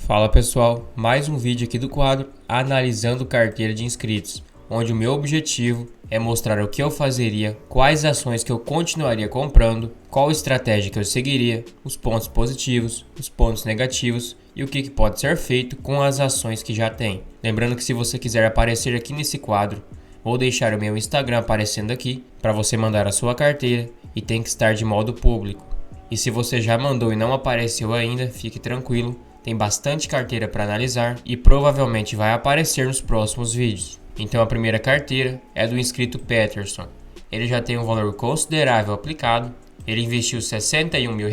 Fala pessoal, mais um vídeo aqui do quadro Analisando Carteira de Inscritos, onde o meu objetivo é mostrar o que eu fazeria, quais ações que eu continuaria comprando, qual estratégia que eu seguiria, os pontos positivos, os pontos negativos e o que pode ser feito com as ações que já tem. Lembrando que se você quiser aparecer aqui nesse quadro, vou deixar o meu Instagram aparecendo aqui para você mandar a sua carteira e tem que estar de modo público. E se você já mandou e não apareceu ainda, fique tranquilo. Tem bastante carteira para analisar e provavelmente vai aparecer nos próximos vídeos. Então a primeira carteira é do inscrito Peterson. Ele já tem um valor considerável aplicado. Ele investiu R$61 mil,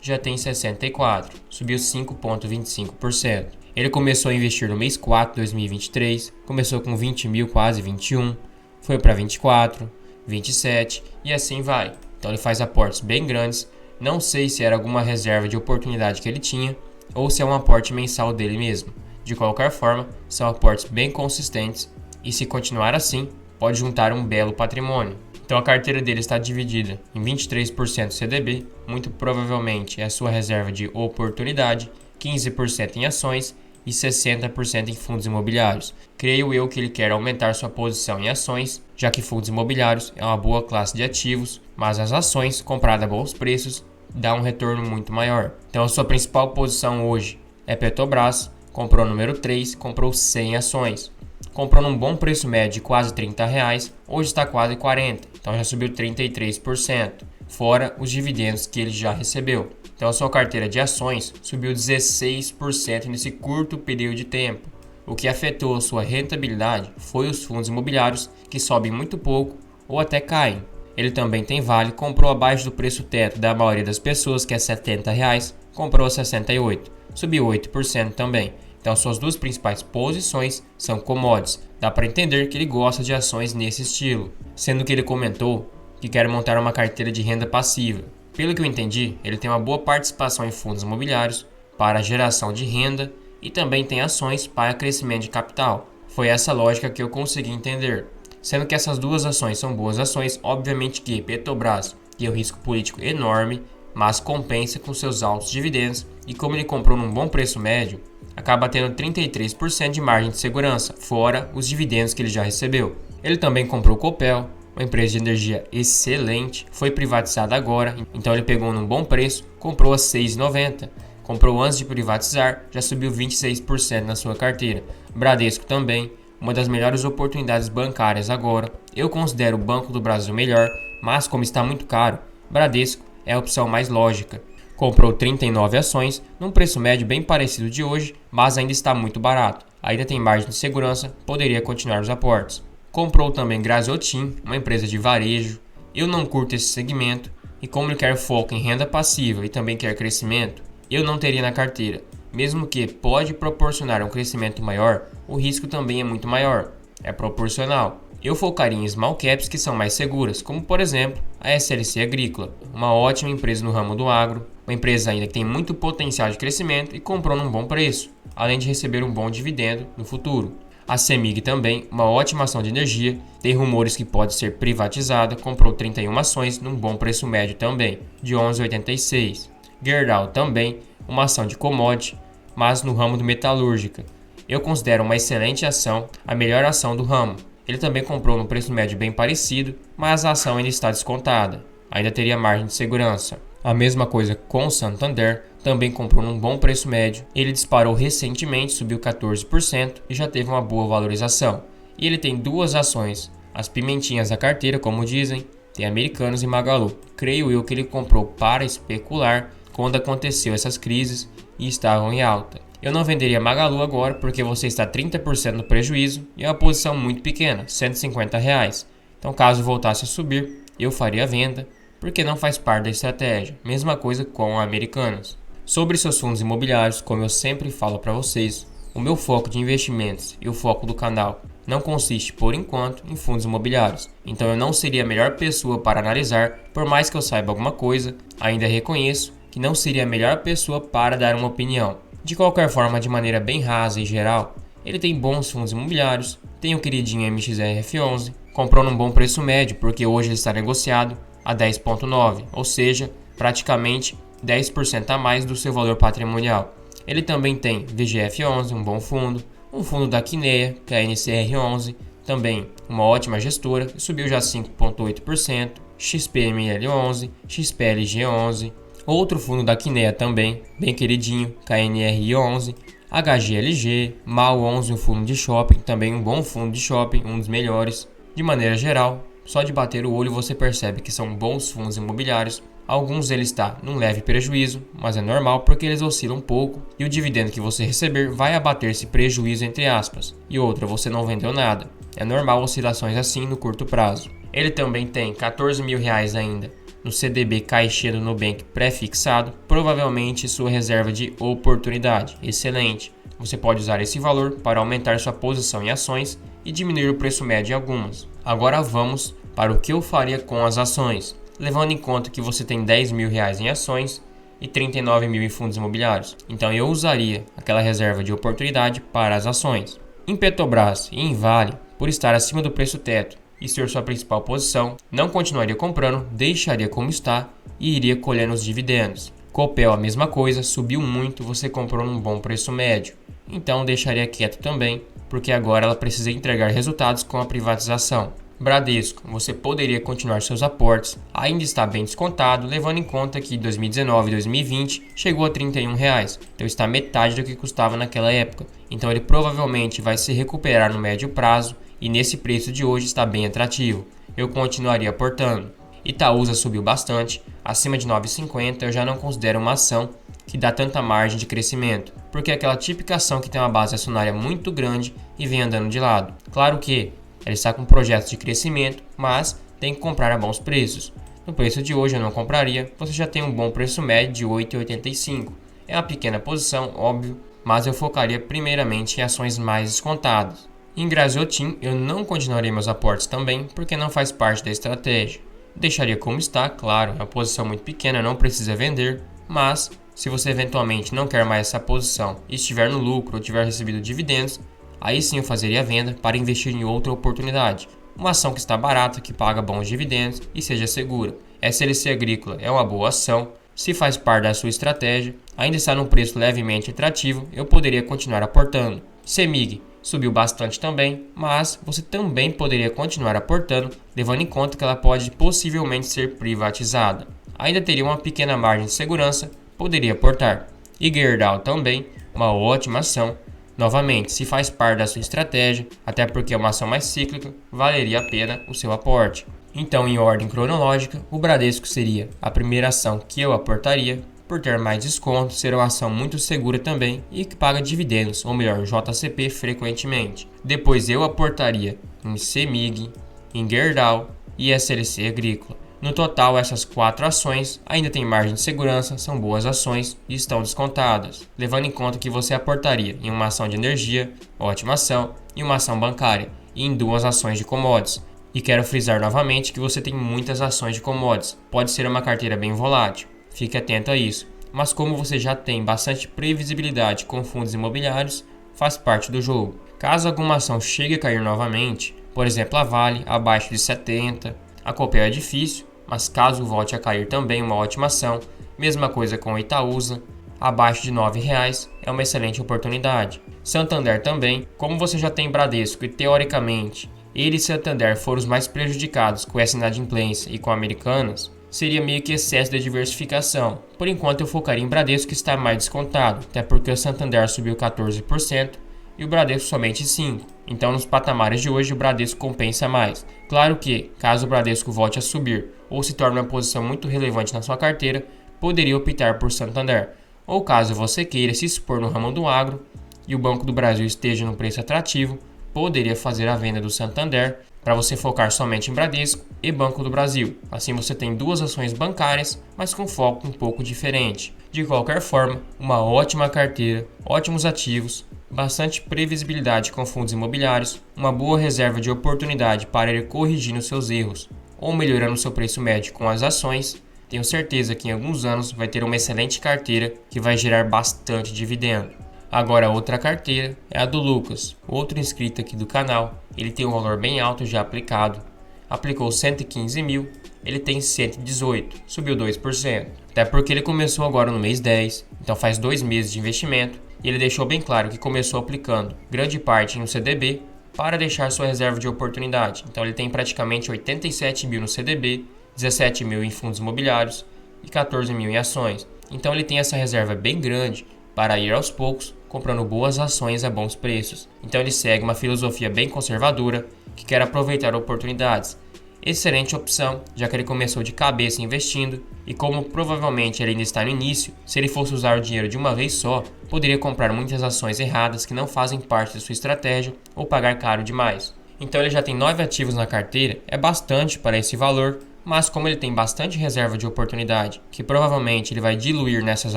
já tem 64, subiu 5,25%. Ele começou a investir no mês 4 de 2023, começou com 20 mil, quase 21, foi para 24, 27 e assim vai. Então ele faz aportes bem grandes. Não sei se era alguma reserva de oportunidade que ele tinha, ou se é um aporte mensal dele mesmo. De qualquer forma, são aportes bem consistentes e se continuar assim, pode juntar um belo patrimônio. Então a carteira dele está dividida em 23% CDB, muito provavelmente é a sua reserva de oportunidade, 15% em ações e 60% em fundos imobiliários. Creio eu que ele quer aumentar sua posição em ações, já que fundos imobiliários é uma boa classe de ativos, mas as ações compradas a bons preços dá um retorno muito maior. Então a sua principal posição hoje é Petrobras, comprou número 3, comprou 100 ações. Comprou num bom preço médio de quase R$30, hoje está quase 40, então já subiu 33%, fora os dividendos que ele já recebeu. Então a sua carteira de ações subiu 16% nesse curto período de tempo. O que afetou a sua rentabilidade foi os fundos imobiliários, que sobem muito pouco ou até caem. Ele também tem Vale, comprou abaixo do preço teto da maioria das pessoas, que é R$70, comprou a 68, subiu 8% também. Então suas duas principais posições são commodities. Dá para entender que ele gosta de ações nesse estilo, sendo que ele comentou que quer montar uma carteira de renda passiva. Pelo que eu entendi, ele tem uma boa participação em fundos imobiliários para geração de renda e também tem ações para crescimento de capital. Foi essa lógica que eu consegui entender. Sendo que essas duas ações são boas ações, obviamente que Petrobras tem um risco político enorme, mas compensa com seus altos dividendos e como ele comprou num bom preço médio, acaba tendo 33% de margem de segurança, fora os dividendos que ele já recebeu. Ele também comprou Copel, uma empresa de energia excelente, foi privatizada agora, então ele pegou num bom preço, comprou a R$6,90. Comprou antes de privatizar, já subiu 26% na sua carteira. Bradesco também, uma das melhores oportunidades bancárias agora. Eu considero o Banco do Brasil melhor, mas como está muito caro, Bradesco é a opção mais lógica. Comprou 39 ações, num preço médio bem parecido de hoje, mas ainda está muito barato. Ainda tem margem de segurança, poderia continuar os aportes. Comprou também Graziotin, uma empresa de varejo. Eu não curto esse segmento, e como ele quer foco em renda passiva e também quer crescimento, eu não teria na carteira. Mesmo que pode proporcionar um crescimento maior, o risco também é muito maior, é proporcional. Eu focaria em small caps que são mais seguras, como por exemplo a SLC Agrícola, uma ótima empresa no ramo do agro, uma empresa ainda que tem muito potencial de crescimento e comprou num bom preço, além de receber um bom dividendo no futuro. A CEMIG também, uma ótima ação de energia, tem rumores que pode ser privatizada, comprou 31 ações num bom preço médio também, de 11,86. Gerdau também, uma ação de commodity, mas no ramo de metalúrgica. Eu considero uma excelente ação, a melhor ação do ramo. Ele também comprou num preço médio bem parecido, mas a ação ainda está descontada. Ainda teria margem de segurança. A mesma coisa com o Santander, também comprou num bom preço médio. Ele disparou recentemente, subiu 14% e já teve uma boa valorização. E ele tem duas ações, as pimentinhas da carteira, como dizem, tem Americanas e Magalu. Creio eu que ele comprou para especular quando aconteceu essas crises e estavam em alta. Eu não venderia Magalu agora porque você está 30% no prejuízo e é uma posição muito pequena, R$150. Então caso voltasse a subir, eu faria a venda, porque não faz parte da estratégia. Mesma coisa com a Americanas. Sobre seus fundos imobiliários, como eu sempre falo para vocês, o meu foco de investimentos e o foco do canal não consiste, por enquanto, em fundos imobiliários. Então eu não seria a melhor pessoa para analisar, por mais que eu saiba alguma coisa, ainda reconheço que não seria a melhor pessoa para dar uma opinião. De qualquer forma, de maneira bem rasa e geral, ele tem bons fundos imobiliários, tem o queridinho MXRF11, comprou num bom preço médio porque hoje ele está negociado a 10,9, ou seja, praticamente 10% a mais do seu valor patrimonial. Ele também tem VGF11, um bom fundo, um fundo da Kinea, que é a NCR11, também uma ótima gestora, subiu já 5,8%, XPML11, XPLG11, outro fundo da Kinea também, bem queridinho, KNRI11, HGLG, MAL11, um fundo de shopping, também um bom fundo de shopping, um dos melhores. De maneira geral, só de bater o olho você percebe que são bons fundos imobiliários. Alguns deles estão num leve prejuízo, mas é normal porque eles oscilam um pouco e o dividendo que você receber vai abater esse prejuízo entre aspas. E outra, você não vendeu nada. É normal oscilações assim no curto prazo. Ele também tem R$14.000 ainda no CDB Caixinha do Nubank pré-fixado, provavelmente sua reserva de oportunidade. Excelente! Você pode usar esse valor para aumentar sua posição em ações e diminuir o preço médio em algumas. Agora vamos para o que eu faria com as ações, levando em conta que você tem R$10.000 em ações e 39.000 em fundos imobiliários. Então eu usaria aquela reserva de oportunidade para as ações. Em Petrobras e em Vale, por estar acima do preço teto e ser sua principal posição, não continuaria comprando, deixaria como está e iria colhendo os dividendos. Copel a mesma coisa, subiu muito, você comprou num bom preço médio, então deixaria quieto também, porque agora ela precisa entregar resultados com a privatização. Bradesco, você poderia continuar seus aportes, ainda está bem descontado, levando em conta que 2019 e 2020 chegou a R$31, então está metade do que custava naquela época, então ele provavelmente vai se recuperar no médio prazo e nesse preço de hoje está bem atrativo. Eu continuaria aportando. Itaúsa subiu bastante, acima de 9,50 eu já não considero uma ação que dá tanta margem de crescimento, porque é aquela típica ação que tem uma base acionária muito grande e vem andando de lado. Claro que ela está com projetos de crescimento, mas tem que comprar a bons preços. No preço de hoje eu não compraria, você já tem um bom preço médio de 8,85. É uma pequena posição, óbvio, mas eu focaria primeiramente em ações mais descontadas. Em Graziotin eu não continuaria meus aportes também, porque não faz parte da estratégia. Deixaria como está, claro, é uma posição muito pequena, não precisa vender, mas se você eventualmente não quer mais essa posição e estiver no lucro ou tiver recebido dividendos, aí sim eu fazeria a venda para investir em outra oportunidade. Uma ação que está barata, que paga bons dividendos e seja segura. SLC Agrícola é uma boa ação, se faz parte da sua estratégia, ainda está num preço levemente atrativo, eu poderia continuar aportando. CEMIG subiu bastante também, mas você também poderia continuar aportando, levando em conta que ela pode possivelmente ser privatizada. Ainda teria uma pequena margem de segurança, poderia aportar. E Gerdau também, uma ótima ação. Novamente, se faz parte da sua estratégia, até porque é uma ação mais cíclica, valeria a pena o seu aporte. Então, em ordem cronológica, o Bradesco seria a primeira ação que eu aportaria, por ter mais desconto, ser uma ação muito segura também e que paga dividendos, ou melhor, JCP frequentemente. Depois eu aportaria em CEMIG, em Gerdau e SLC Agrícola. No total, essas 4 ações ainda têm margem de segurança, são boas ações e estão descontadas, levando em conta que você aportaria em uma ação de energia, ótima ação, e uma ação bancária, e em 2 ações de commodities. E quero frisar novamente que você tem muitas ações de commodities, pode ser uma carteira bem volátil. Fique atento a isso, mas como você já tem bastante previsibilidade com fundos imobiliários, faz parte do jogo. Caso alguma ação chegue a cair novamente, por exemplo a Vale abaixo de 70, a Copel é difícil, mas caso volte a cair também uma ótima ação, mesma coisa com a Itaúsa, abaixo de R$9 é uma excelente oportunidade. Santander também, como você já tem Bradesco e teoricamente ele e Santander foram os mais prejudicados com essa inadimplência e com Americanas, seria meio que excesso de diversificação. Por enquanto eu focaria em Bradesco que está mais descontado, até porque o Santander subiu 14% e o Bradesco somente 5%. Então nos patamares de hoje o Bradesco compensa mais. Claro que, caso o Bradesco volte a subir ou se torne uma posição muito relevante na sua carteira, poderia optar por Santander. Ou caso você queira se expor no ramo do agro e o Banco do Brasil esteja num preço atrativo, poderia fazer a venda do Santander para você focar somente em Bradesco e Banco do Brasil. Assim você tem 2 ações bancárias, mas com foco um pouco diferente. De qualquer forma, uma ótima carteira, ótimos ativos, bastante previsibilidade com fundos imobiliários, uma boa reserva de oportunidade para ir corrigindo seus erros ou melhorando seu preço médio com as ações. Tenho certeza que em alguns anos vai ter uma excelente carteira que vai gerar bastante dividendo. Agora outra carteira é a do Lucas, outro inscrito aqui do canal. Ele tem um valor bem alto já aplicado. Aplicou 115 mil, ele tem 118, subiu 2%. Até porque ele começou agora no mês 10, então faz 2 meses de investimento, e ele deixou bem claro que começou aplicando grande parte no CDB para deixar sua reserva de oportunidade. Então ele tem praticamente 87 mil no CDB, 17 mil em fundos imobiliários e 14 mil em ações. Então ele tem essa reserva bem grande para ir aos poucos comprando boas ações a bons preços. Então ele segue uma filosofia bem conservadora que quer aproveitar oportunidades. Excelente opção, já que ele começou de cabeça investindo e como provavelmente ele ainda está no início, se ele fosse usar o dinheiro de uma vez só, poderia comprar muitas ações erradas que não fazem parte da sua estratégia ou pagar caro demais. Então ele já tem 9 ativos na carteira, é bastante para esse valor, mas como ele tem bastante reserva de oportunidade, que provavelmente ele vai diluir nessas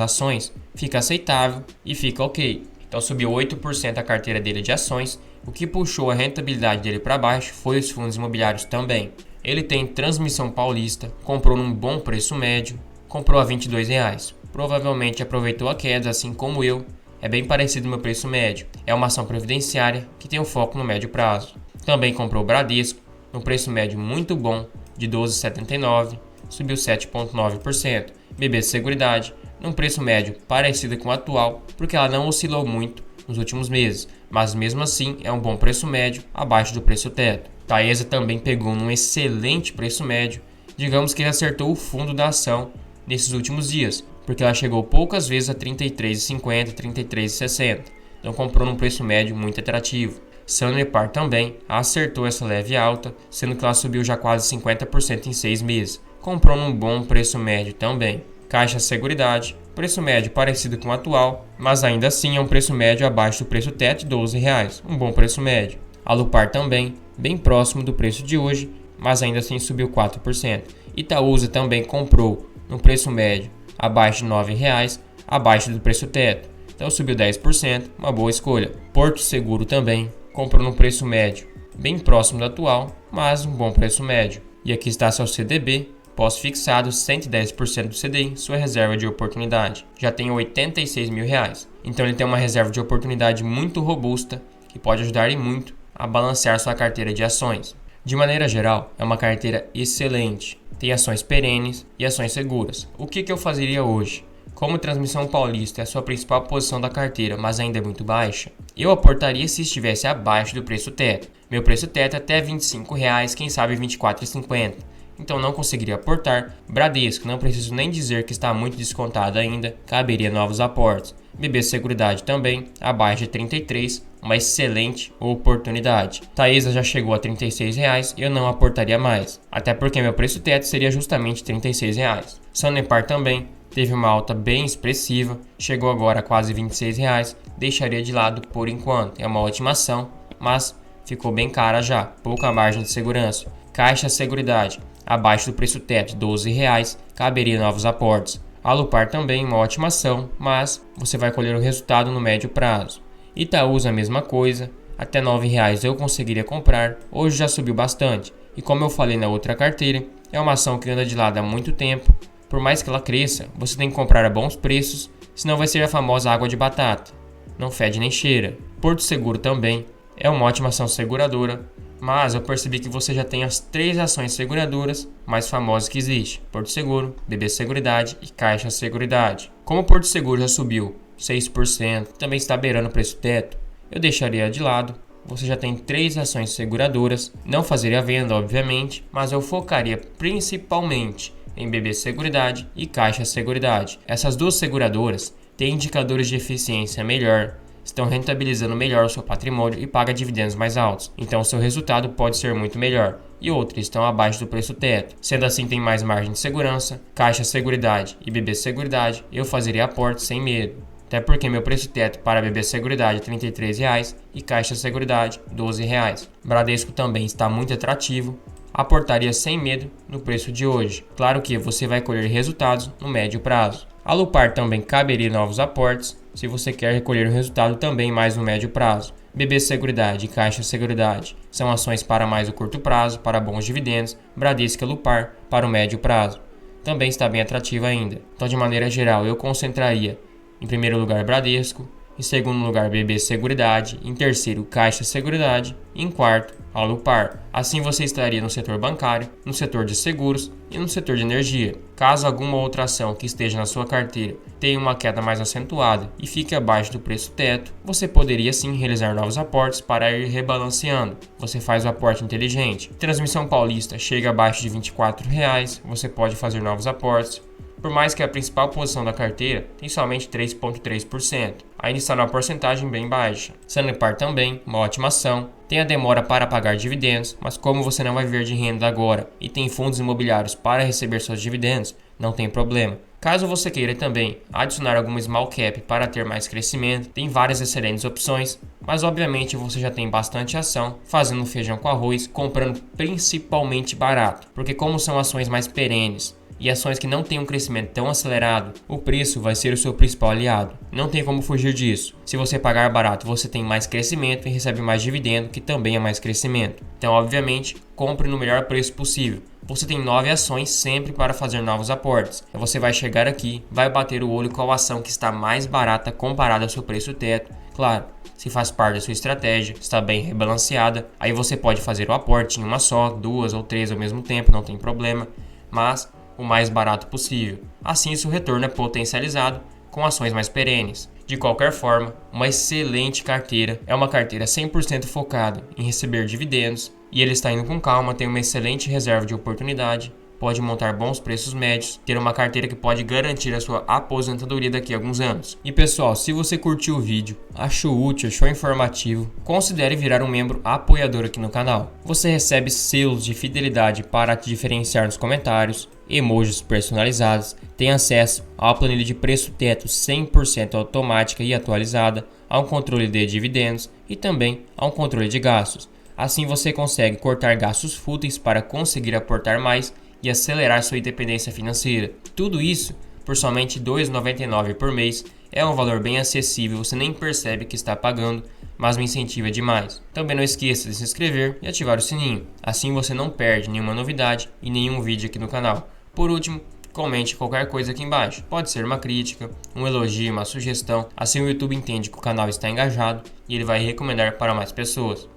ações, fica aceitável e fica ok. Então subiu 8% a carteira dele de ações, o que puxou a rentabilidade dele para baixo foi os fundos imobiliários também. Ele tem Transmissão Paulista, comprou num bom preço médio, comprou a R$ 22. Provavelmente aproveitou a queda, assim como eu. É bem parecido ao meu preço médio. É uma ação previdenciária que tem um foco no médio prazo. Também comprou o Bradesco, num preço médio muito bom, de R$ 12,79, subiu 7,9%. BB Seguridade, num preço médio parecido com o atual, porque ela não oscilou muito nos últimos meses, mas mesmo assim é um bom preço médio, abaixo do preço teto. Taesa também pegou num excelente preço médio, digamos que ele acertou o fundo da ação nesses últimos dias, porque ela chegou poucas vezes a R$ 33,50, R$ 33,60, então comprou num preço médio muito atrativo. Sanepar também acertou essa leve alta, sendo que ela subiu já quase 50% em 6 meses, comprou num bom preço médio também. Caixa Seguridade, preço médio parecido com o atual, mas ainda assim é um preço médio abaixo do preço teto de R$ 12, um bom preço médio. Alupar também, bem próximo do preço de hoje, mas ainda assim subiu 4%. Itaúsa também comprou no preço médio abaixo de R$ 9, abaixo do preço teto, então subiu 10%, uma boa escolha. Porto Seguro também comprou no preço médio bem próximo do atual, mas um bom preço médio. E aqui está seu CDB, pós-fixado 110% do CDI, sua reserva de oportunidade. Já tem R$ 86 mil, então ele tem uma reserva de oportunidade muito robusta que pode ajudar e muito a balancear sua carteira de ações. De maneira geral, é uma carteira excelente. Tem ações perenes e ações seguras. O que eu fazeria hoje? Como Transmissão Paulista é a sua principal posição da carteira, mas ainda é muito baixa, eu aportaria se estivesse abaixo do preço teto. Meu preço teto é até R$ 25, quem sabe R$ 24,50. Então não conseguiria aportar. Bradesco, não preciso nem dizer que está muito descontado ainda, caberia novos aportes. BB Seguridade também, abaixo de 33, uma excelente oportunidade. Taesa já chegou a R$ 36, eu não aportaria mais, até porque meu preço teto seria justamente R$ 36. Sanepar também teve uma alta bem expressiva, chegou agora a quase R$ 26, deixaria de lado por enquanto. É uma ótima ação, mas ficou bem cara já, pouca margem de segurança. Caixa Seguridade, abaixo do preço teto de R$ 12, caberia novos aportes. Alupar também uma ótima ação, mas você vai colher o resultado no médio prazo. Itaúsa a mesma coisa, até R$ 9 eu conseguiria comprar, hoje já subiu bastante. E como eu falei na outra carteira, é uma ação que anda de lado há muito tempo. Por mais que ela cresça, você tem que comprar a bons preços, senão vai ser a famosa água de batata. Não fede nem cheira. Porto Seguro também é uma ótima ação seguradora, mas eu percebi que você já tem as 3 ações seguradoras mais famosas que existem: Porto Seguro, BB Seguridade e Caixa Seguridade. Como o Porto Seguro já subiu 6%, também está beirando o preço teto, eu deixaria de lado. Você já tem 3 ações seguradoras, não fazeria venda obviamente, mas eu focaria principalmente em BB Seguridade e Caixa Seguridade. Essas 2 seguradoras têm indicadores de eficiência melhor, estão rentabilizando melhor o seu patrimônio e pagam dividendos mais altos, então o seu resultado pode ser muito melhor. E outras estão abaixo do preço teto, sendo assim tem mais margem de segurança. Caixa Seguridade e BB Seguridade eu fazeria aporte sem medo, até porque meu preço teto para BB Seguridade é R$ 33 e Caixa Seguridade R$ 12. Bradesco também está muito atrativo, aportaria sem medo no preço de hoje. Claro que você vai colher resultados no médio prazo. Alupar também caberia novos aportes, se você quer recolher o resultado também mais no médio prazo. BB Seguridade e Caixa Seguridade são ações para mais o curto prazo, para bons dividendos. Bradesco e Alupar para o médio prazo. Também está bem atrativa ainda. Então, de maneira geral, eu concentraria em primeiro lugar Bradesco, Em segundo lugar, BB Seguridade. Em terceiro, Caixa Seguridade. E em quarto, Alupar. Assim você estaria no setor bancário, no setor de seguros e no setor de energia. Caso alguma outra ação que esteja na sua carteira tenha uma queda mais acentuada e fique abaixo do preço teto, você poderia sim realizar novos aportes para ir rebalanceando. Você faz o aporte inteligente. Transmissão Paulista chega abaixo de R$ 24, você pode fazer novos aportes. Por mais que a principal posição da carteira tem somente 3,3%, ainda está numa porcentagem bem baixa. Sanepar também, uma ótima ação, tem a demora para pagar dividendos, mas como você não vai viver de renda agora e tem fundos imobiliários para receber seus dividendos, não tem problema. Caso você queira também adicionar alguma small cap para ter mais crescimento, tem várias excelentes opções, mas obviamente você já tem bastante ação fazendo feijão com arroz, comprando principalmente barato, porque como são ações mais perenes, e ações que não têm um crescimento tão acelerado, o preço vai ser o seu principal aliado. Não tem como fugir disso. Se você pagar barato, você tem mais crescimento e recebe mais dividendo, que também é mais crescimento. Então, obviamente, compre no melhor preço possível. Você tem 9 ações sempre para fazer novos aportes. Então, você vai chegar aqui, vai bater o olho qual ação que está mais barata comparada ao seu preço teto. Claro, se faz parte da sua estratégia, está bem rebalanceada, aí você pode fazer o aporte em uma só, 2 ou 3 ao mesmo tempo, não tem problema. Mas o mais barato possível. Assim, seu retorno é potencializado com ações mais perenes. De qualquer forma, uma excelente carteira é uma carteira 100% focada em receber dividendos e ele está indo com calma, tem uma excelente reserva de oportunidade, pode montar bons preços médios, ter uma carteira que pode garantir a sua aposentadoria daqui a alguns anos. E pessoal, se você curtiu o vídeo, achou útil, achou informativo, considere virar um membro apoiador aqui no canal. Você recebe selos de fidelidade para te diferenciar nos comentários, emojis personalizados, tem acesso a uma planilha de preço teto 100% automática e atualizada, a um controle de dividendos e também a um controle de gastos. Assim você consegue cortar gastos fúteis para conseguir aportar mais e acelerar sua independência financeira. Tudo isso por somente R$ 2,99 por mês. É um valor bem acessível, você nem percebe que está pagando, mas me incentiva demais. Também não esqueça de se inscrever e ativar o sininho. Assim você não perde nenhuma novidade e nenhum vídeo aqui no canal. Por último, comente qualquer coisa aqui embaixo. Pode ser uma crítica, um elogio, uma sugestão. Assim o YouTube entende que o canal está engajado e ele vai recomendar para mais pessoas.